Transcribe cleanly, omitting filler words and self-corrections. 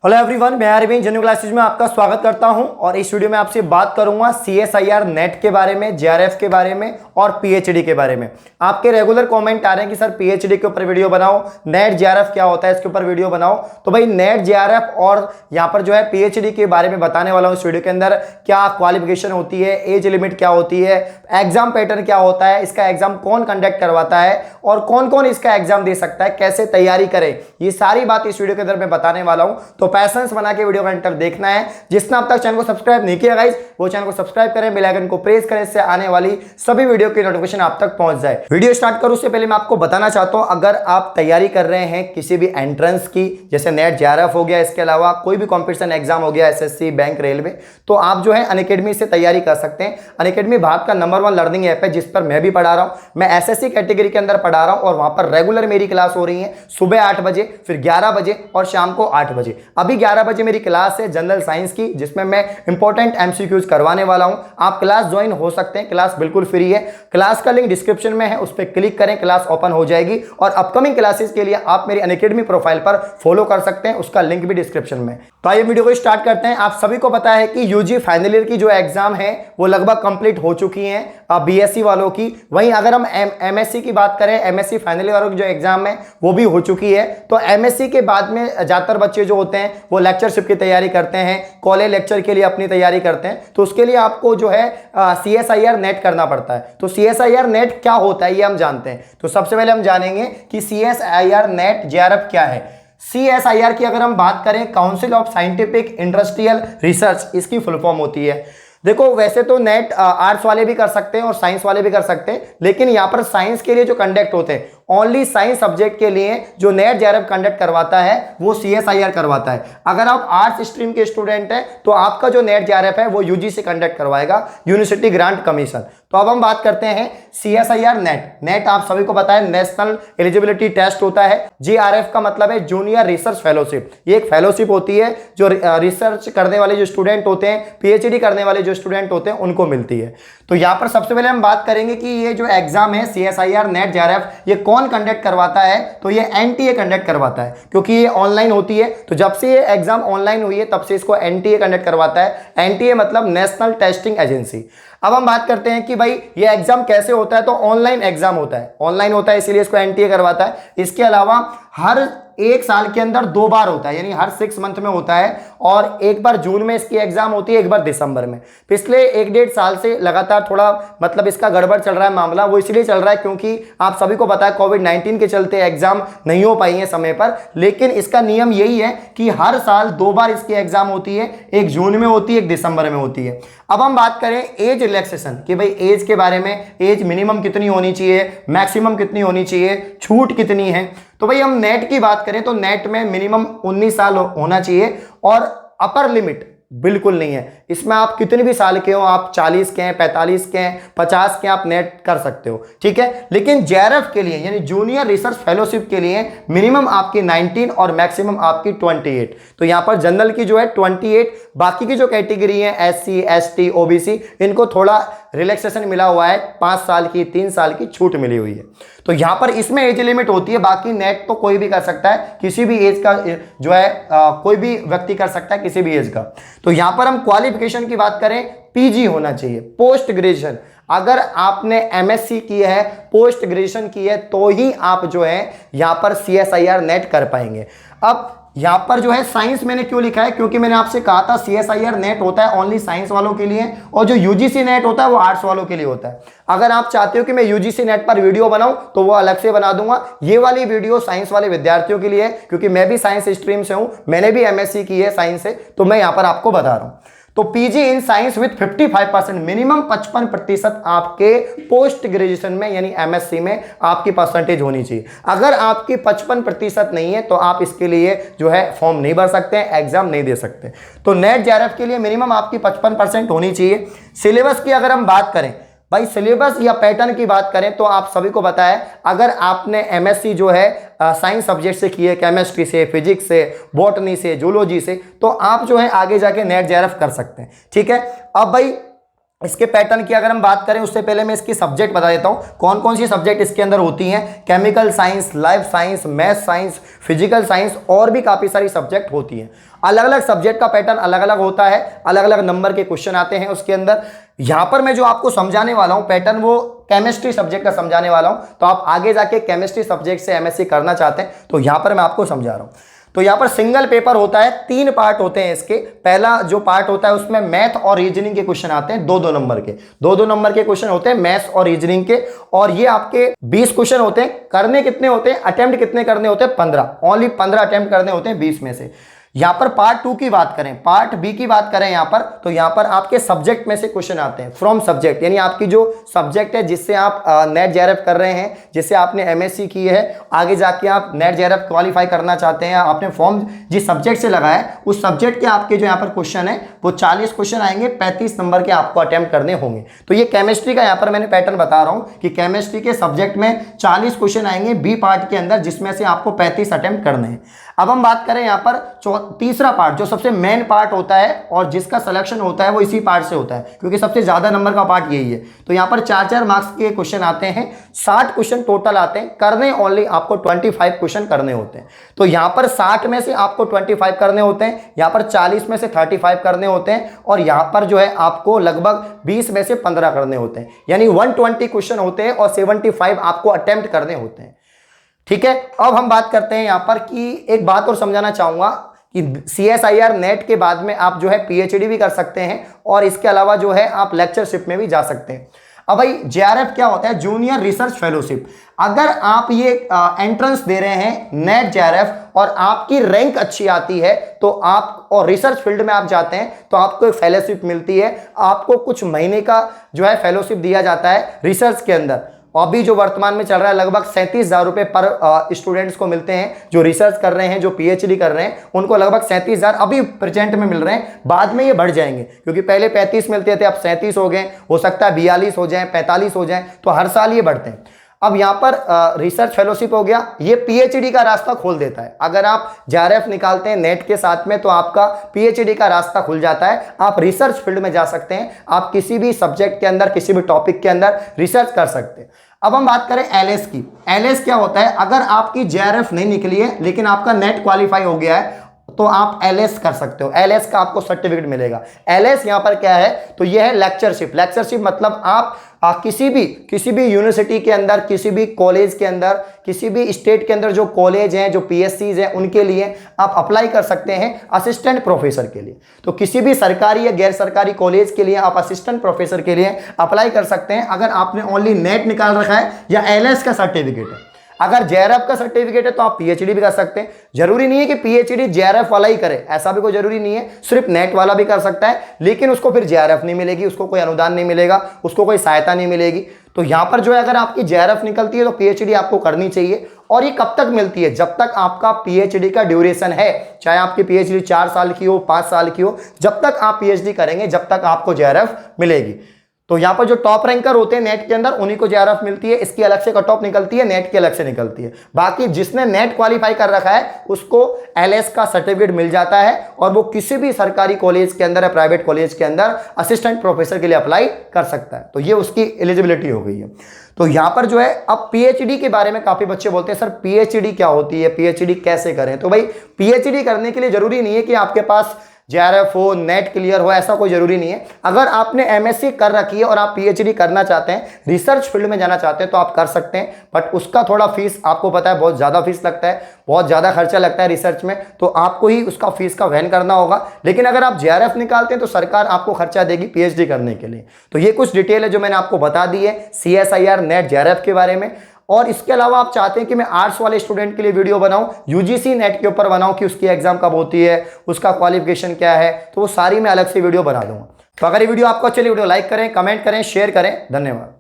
Hello everyone, मैं Arvind general classes में आपका स्वागत करता हूं और इस वीडियो में आपसे बात करूंगा CSIR नेट के बारे में, JRF के बारे में और PhD के बारे में। आपके रेगुलर कमेंट आ रहे हैं कि सर PhD के ऊपर वीडियो बनाओ, नेट JRF क्या होता है इसके ऊपर वीडियो बनाओ। तो भाई नेट JRF और यहाँ पर जो है PhD के बारे में बताने वाला हूँ इस वीडियो के अंदर। क्या क्वालिफिकेशन होती है, एज लिमिट क्या होती है, एग्जाम पैटर्न क्या होता है, इसका एग्जाम कौन कंडक्ट करवाता है और कौन कौन इसका एग्जाम दे सकता है, कैसे तैयारी करें, ये सारी बात इस वीडियो के अंदर मैं बताने वाला हूँ। तो पैसेंस बना के वीडियो का अंत तक देखना है। जिसने अब तक चैनल को सब्सक्राइब नहीं किया गाइस, वो चैनल को सब्सक्राइब करें, बेल आइकन को प्रेस करें, इससे आने वाली सभी वीडियो की नोटिफिकेशन आप तक पहुंच जाए। वीडियो स्टार्ट करूं उससे पहले मैं आपको बताना चाहता हूं, अगर आप तैयारी कर रहे हैं किसी भी एंट्रेंस की, जैसे नेट JRF हो गया, इसके अलावा कोई भी कॉम्पिटिशन एग्जाम हो गया, SSC, बैंक, रेलवे, तो आप जो है अनअकैडमी से तैयारी कर सकते हैं। अनअकैडमी भारत का नंबर 1 लर्निंग ऐप है जिस पर मैं भी पढ़ा रहा हूं। मैं SSC कैटेगरी के अंदर पढ़ा रहा हूं और वहां पर रेगुलर मेरी क्लास हो रही है सुबह 8 बजे, फिर 11 बजे और शाम को 8 बजे। अभी 11 बजे मेरी क्लास है जनरल साइंस की, जिसमें मैं इंपॉर्टेंट MCQs करवाने वाला हूं। आप क्लास ज्वाइन हो सकते हैं, क्लास बिल्कुल फ्री है। क्लास का लिंक डिस्क्रिप्शन में है, उस पर क्लिक करें, क्लास ओपन हो जाएगी। और अपकमिंग क्लासेस के लिए आप मेरी अनअकैडमी प्रोफाइल पर फॉलो कर सकते हैं, उसका लिंक भी डिस्क्रिप्शन में। तो आइए वीडियो को स्टार्ट करते हैं। आप सभी को पता है कि UG फाइनल ईयर की जो एग्जाम है वो लगभग कंप्लीट हो चुकी है BSc वालों की। वहीं अगर हम MSc की बात करें, MSc फाइनल ईयर वालों की जो एग्जाम है वो भी हो चुकी है। तो MSc के बाद में ज्यादातर बच्चे जो होते हैं वो लेक्चरशिप की तैयारी करते हैं, कॉलेज लेक्चर के लिए अपनी तैयारी करते हैं। तो उसके लिए आपको जो है CSIR नेट करना पड़ता है। तो CSIR नेट क्या होता है ये हम जानते हैं। तो सबसे पहले हम जानेंगे कि CSIR नेट JRF क्या है। CSIR की अगर हम बात करें, council of scientific industrial research, इसकी फुल फॉर्म होती है। देखो वैसे तो नेट आर्ट्स वाले भी कर सकते हैं और साइंस वाले भी कर सकते हैं, लेकिन यहां पर साइंस के लिए जो कंडक्ट होते हैं, ओनली साइंस सब्जेक्ट के लिए जो नेट JRF कंडक्ट करवाता है वो CSIR करवाता है। अगर आप आर्ट्स स्ट्रीम के स्टूडेंट हैं तो आपका जो नेट JRF है वो UG से कंडक्ट करवाएगा, यूनिवर्सिटी ग्रांट कमीशन। तो अब हम बात करते हैं CSIR नेट आप सभी को पता है नेशनल एलिजिबिलिटी टेस्ट होता है। JRF का मतलब है जूनियर रिसर्च फेलोशिप। ये एक फेलोशिप होती है जो रिसर्च करने वाले जो स्टूडेंट होते हैं, PhD करने वाले जो स्टूडेंट होते हैं उनको मिलती है। तो यहां पर सबसे पहले हम बात करेंगे कि ये जो एग्जाम है CSIR नेट JRF, ये कौन कंडक्ट करवाता है। तो ये NTA कंडक्ट करवाता है, क्योंकि ये ऑनलाइन होती है। तो जब से ये एग्जाम ऑनलाइन हुई है तब से इसको NTA कंडक्ट करवाता है। NTA मतलब नेशनल टेस्टिंग एजेंसी। अब हम बात करते हैं कि भाई ये एग्जाम कैसे होता है। तो ऑनलाइन एग्जाम होता है, ऑनलाइन होता है इसीलिए इसको NTA करवाता है। इसके अलावा हर 1 साल के अंदर 2 बार होता है, यानी हर 6 मंथ में होता है। और एक बार जून में इसकी एग्जाम होती है, एक बार दिसंबर में। पिछले 1-1.5 साल से लगातार थोड़ा मतलब इसका गड़बड़ चल रहा है मामला। वो इसलिए चल रहा है क्योंकि आप सभी को पता है कोविड-19 के चलते एग्जाम नहीं हो पाई है समय पर। लेकिन इसका नियम यही है कि हर साल 2 बार इसकी एग्जाम होती है, एक जून में होती है, एक दिसंबर में होती है। अब हम बात करें एज रिलैक्सेशन की, भाई एज के बारे में, एज मिनिमम कितनी होनी चाहिए, मैक्सिमम कितनी होनी चाहिए, छूट कितनी है। तो भाई हम नेट की बात करें तो नेट में मिनिमम 19 साल होना चाहिए और अपर लिमिट बिल्कुल नहीं है। इसमें आप कितने भी साल के हो, आप 40 के हैं, 45 के हैं, 50 के, आप नेट कर सकते हो, ठीक है। लेकिन JRF के लिए यानी जूनियर रिसर्च फेलोशिप के लिए मिनिमम आपकी 19 और मैक्सिमम आपकी 28। तो यहां पर जनरल की जो है 28, बाकी की जो कैटेगरी है SC, ST, OBC, इनको थोड़ा रिलैक्सेशन मिला हुआ है, 5 साल की, 3 साल की छूट मिली हुई है। तो यहां पर इसमें एज लिमिट होती है। बाकी नेट तो कोई भी कर सकता है, किसी भी एज का जो है कोई भी व्यक्ति कर सकता है, किसी भी एज का। तो यहां पर हम क्वालिफिकेशन की बात करें, PG होना चाहिए, पोस्ट ग्रेजुएशन। अगर आपने MSc की है, पोस्ट ग्रेजुएशन की है, तो ही आप जो है यहां पर CSIR नेट कर पाएंगे। अब यहां पर जो है साइंस मैंने क्यों लिखा है, क्योंकि मैंने आपसे कहा था CSIR नेट होता है ओनली साइंस वालों के लिए, और जो UGC नेट होता है वो आर्ट्स वालों के लिए होता है। अगर आप चाहते हो कि मैं UGC नेट पर वीडियो बनाऊं तो वो अलग से बना दूंगा। ये वाली वीडियो साइंस वाले विद्यार्थियों के लिए है, क्योंकि मैं भी साइंस स्ट्रीम से हूं, मैंने भी MSc की है साइंस से, तो मैं यहां पर आपको बता रहा हूं। तो PG in science with 55%, minimum 55% आपके पोस्ट ग्रेजुएशन में यानी MSc में आपकी परसेंटेज होनी चाहिए। अगर आपकी 55% नहीं है तो आप इसके लिए जो है फॉर्म नहीं भर सकते, एग्जाम नहीं दे सकते। तो नेट JRF के लिए मिनिमम आपकी 55% होनी चाहिए। सिलेबस की अगर हम बात करें, भाई सिलेबस या पैटर्न की बात करें तो आप सभी को पता है, अगर आपने MSc जो है साइंस सब्जेक्ट से की है, केमिस्ट्री से, फिजिक्स से, बॉटनी से, जूलॉजी से, तो आप जो है आगे जाके नेट JRF कर सकते हैं, ठीक है। अब भाई इसके पैटर्न की अगर हम बात करें उससे पहले मैं इसकी सब्जेक्ट बता देता हूं, कौन कौन सी सब्जेक्ट इसके अंदर होती हैं। Chemical science, life science, math science, physical science और भी काफ़ी सारी सब्जेक्ट होती हैं। अलग अलग सब्जेक्ट का पैटर्न अलग अलग होता है, अलग अलग नंबर के क्वेश्चन आते हैं उसके अंदर। यहां पर मैं जो आपको समझाने वाला हूं पैटर्न, वो केमिस्ट्री सब्जेक्ट का समझाने वाला हूं। तो आप आगे जाके केमिस्ट्री सब्जेक्ट से एमएससी करना चाहते हैं तो यहां पर मैं आपको समझा रहा हूं। तो यहां पर सिंगल पेपर होता है, 3 पार्ट होते हैं इसके। पहला जो पार्ट होता है उसमें मैथ और रीजनिंग के क्वेश्चन आते हैं, 2-2 नंबर के, 2-2 नंबर के क्वेश्चन होते हैं मैथ्स और रीजनिंग के। और ये आपके 20 क्वेश्चन होते हैं। करने कितने होते हैं, अटेम्प्ट कितने करने होते हैं, 15, ओनली 15 अटेम्प्ट करने होते हैं 20 में से। यहां पर पार्ट 2 की बात करें, पार्ट बी की बात करें यहां पर, तो यहां पर आपके सब्जेक्ट में से क्वेश्चन आते हैं, फ्रॉम सब्जेक्ट, यानी आपकी जो सब्जेक्ट है जिससे आप नेट जेआरएफ कर रहे हैं, जिससे आपने एमएससी की है, आगे जाके आप नेट जेआरएफ क्वालिफाई करना चाहते हैं, आपने फॉर्म जिस सब्जेक्ट से लगाया है उस सब्जेक्ट के आपके जो यहाँ पर क्वेश्चन है वो 40 क्वेश्चन आएंगे, 35 नंबर के आपको अटेम्प्ट करने होंगे। तो ये केमिस्ट्री का यहाँ पर मैंने पैटर्न बता रहा हूँ कि केमिस्ट्री के सब्जेक्ट में 40 क्वेश्चन आएंगे बी पार्ट के अंदर, जिसमें से आपको 35 अटेम्प्ट करने हैं। अब हम बात करें यहाँ पर तीसरा पार्ट, जो सबसे मेन पार्ट होता है और जिसका सिलेक्शन होता है वो इसी पार्ट से होता है, क्योंकि सबसे ज्यादा नंबर का पार्ट यही है। तो यहाँ पर 4-4 मार्क्स के क्वेश्चन आते हैं, 60 क्वेश्चन टोटल आते हैं, करने ओनली आपको 25 क्वेश्चन करने होते हैं। तो यहाँ पर 60 में से आपको 25 करने होते हैं, यहाँ पर 40 में से 35 करने होते हैं, और यहाँ पर जो है आपको लगभग 20 में से 15 करने होते हैं, यानी 120 क्वेश्चन होते हैं और 75 आपको अटेम्प्ट करने होते हैं। ठीक है, अब हम बात करते हैं यहां पर कि एक बात और समझाना चाहूंगा कि CSIR नेट के बाद में आप जो है PhD भी कर सकते हैं, और इसके अलावा जो है आप लेक्चरशिप में भी जा सकते हैं। अब भाई JRF क्या होता है, जूनियर रिसर्च फेलोशिप। अगर आप ये एंट्रेंस दे रहे हैं नेट JRF और आपकी रैंक अच्छी आती है तो आप, और रिसर्च फील्ड में आप जाते हैं तो आपको एक फेलोशिप मिलती है, आपको कुछ महीने का जो है फेलोशिप दिया जाता है रिसर्च के अंदर। अभी जो वर्तमान में चल रहा है लगभग 37,000 रुपए पर स्टूडेंट्स को मिलते हैं, जो रिसर्च कर रहे हैं, जो PhD कर रहे हैं, उनको लगभग 37,000 अभी प्रेजेंट में मिल रहे हैं। बाद में ये बढ़ जाएंगे, क्योंकि पहले 35 मिलते थे, अब 37 हो गए, हो सकता है 42 हो जाए, 45 हो जाए, तो हर साल ये बढ़ते हैं। अब यहाँ पर रिसर्च फेलोशिप हो गया, ये PhD का रास्ता खोल देता है। अगर आप JRF निकालते हैं नेट के साथ में तो आपका PhD का रास्ता खुल जाता है, आप रिसर्च फील्ड में जा सकते हैं, आप किसी भी सब्जेक्ट के अंदर, किसी भी टॉपिक के अंदर रिसर्च कर सकते हैं। अब हम बात करें LS की। LS क्या होता है, अगर आपकी JRF नहीं निकली है लेकिन आपका नेट क्वालिफाई हो गया है तो आप LS कर सकते हो, LS का आपको सर्टिफिकेट मिलेगा। LS यहां पर क्या है, तो यह है लेक्चरशिप। लेक्चरशिप मतलब आप किसी भी यूनिवर्सिटी के अंदर, किसी भी कॉलेज के अंदर, किसी भी स्टेट के अंदर जो कॉलेज हैं, जो PSCs हैं, उनके लिए आप अप्लाई कर सकते हैं असिस्टेंट प्रोफेसर के लिए। तो किसी भी सरकारी या गैर सरकारी कॉलेज के लिए आप असिस्टेंट प्रोफेसर के लिए अप्लाई कर सकते हैं, अगर आपने ओनली नेट निकाल रखा है या LS का सर्टिफिकेट है। अगर JRF का सर्टिफिकेट है तो आप PhD भी कर सकते हैं। जरूरी नहीं है कि PhD JRF वाला ही करे, ऐसा भी कोई जरूरी नहीं है, सिर्फ नेट वाला भी कर सकता है, लेकिन उसको फिर JRF नहीं मिलेगी, उसको कोई अनुदान नहीं मिलेगा, उसको कोई सहायता नहीं मिलेगी। तो यहां पर जो है अगर आपकी JRF निकलती है तो PhD आपको करनी चाहिए। और ये कब तक मिलती है, जब तक आपका PhD का ड्यूरेशन है, चाहे आपकी PhD 4 साल की हो, 5 साल की हो, जब तक आप PhD करेंगे जब तक आपको JRF मिलेगी। तो यहां पर जो टॉप रैंकर होते हैं नेट के अंदर उन्हीं को JRF मिलती है, इसकी अलग से कट ऑफ निकलती है, नेट की अलग से निकलती है। बाकी जिसने नेट क्वालिफाई कर रखा है उसको LS का सर्टिफिकेट मिल जाता है और वो किसी भी सरकारी कॉलेज के अंदर या प्राइवेट कॉलेज के अंदर असिस्टेंट प्रोफेसर के लिए अप्लाई कर सकता है। तो ये उसकी एलिजिबिलिटी हो गई है। तो यहां पर जो है अब PhD के बारे में काफी बच्चे बोलते हैं सर PhD क्या होती है, PhD कैसे करें। तो भाई PhD करने के लिए जरूरी नहीं है कि आपके पास JRF हो, नेट क्लियर हो, ऐसा कोई जरूरी नहीं है। अगर आपने MSc कर रखी है और आप PhD करना चाहते हैं, रिसर्च फील्ड में जाना चाहते हैं तो आप कर सकते हैं, बट उसका थोड़ा फीस आपको पता है बहुत ज्यादा फीस लगता है, बहुत ज्यादा खर्चा लगता है रिसर्च में, तो आपको ही उसका फीस का वहन करना होगा। लेकिन अगर आप JRF निकालते हैं तो सरकार आपको खर्चा देगी PhD करने के लिए। तो ये कुछ डिटेल है जो मैंने आपको बता दी है CSIR नेट JRF के बारे में। और इसके अलावा आप चाहते हैं कि मैं आर्ट्स वाले स्टूडेंट के लिए वीडियो बनाऊं, UGC नेट के ऊपर बनाऊं कि उसकी एग्जाम कब होती है, उसका क्वालिफिकेशन क्या है, तो वो सारी मैं अलग से वीडियो बना दूंगा। तो अगर ये वीडियो आपको अच्छी लगी, वीडियो लाइक करें, कमेंट करें, शेयर करें। धन्यवाद।